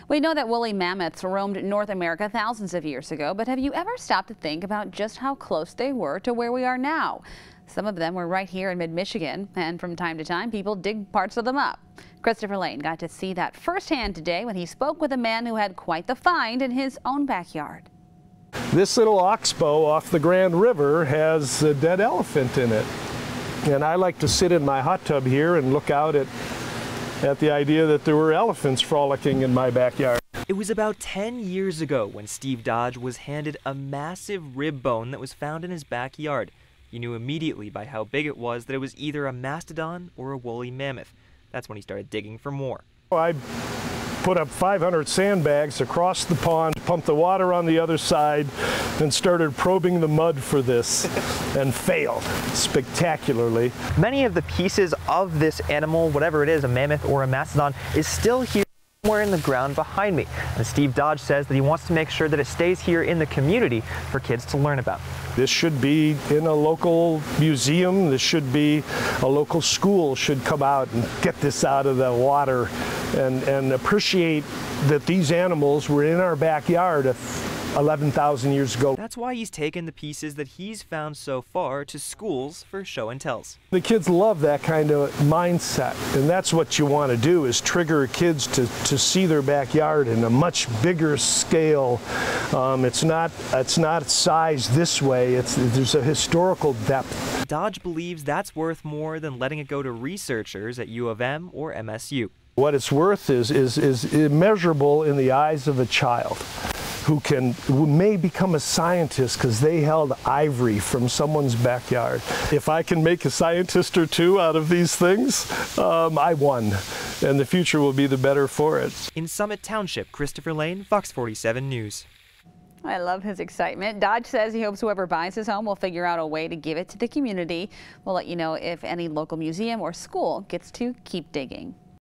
We know that woolly mammoths roamed North America thousands of years ago, but have you ever stopped to think about just how close they were to where we are now? Some of them were right here in mid-Michigan, and from time to time, people dig parts of them up. Christopher Lane got to see that firsthand today when he spoke with a man who had quite the find in his own backyard. This little oxbow off the Grand River has a dead elephant in it. And I like to sit in my hot tub here and look out at the idea that there were elephants frolicking in my backyard. It was about 10 years ago when Steve Dodge was handed a massive rib bone that was found in his backyard. He knew immediately by how big it was that it was either a mastodon or a woolly mammoth. That's when he started digging for more. I put up 500 sandbags across the pond, pumped the water on the other side, and started probing the mud for this, and failed spectacularly. Many of the pieces of this animal, whatever it is, a mammoth or a mastodon, is still here somewhere in the ground behind me. And Steve Dodge says that he wants to make sure that it stays here in the community for kids to learn about. This should be in a local museum. This should be a local school should come out and get this out of the water and appreciate that these animals were in our backyard 11,000 years ago. That's why he's taken the pieces that he's found so far to schools for show and tells. The kids love that kind of mindset, and that's what you want to do, is trigger kids to see their backyard in a much bigger scale. It's not sized this way. There's a historical depth. Dodge believes that's worth more than letting it go to researchers at U of M or MSU. What it's worth is immeasurable in the eyes of a child who may become a scientist because they held ivory from someone's backyard. If I can make a scientist or two out of these things, I won, and the future will be the better for it. In Summit Township, Christopher Lane, Fox 47 News. I love his excitement. Dodge says he hopes whoever buys his home will figure out a way to give it to the community. We'll let you know if any local museum or school gets to keep digging.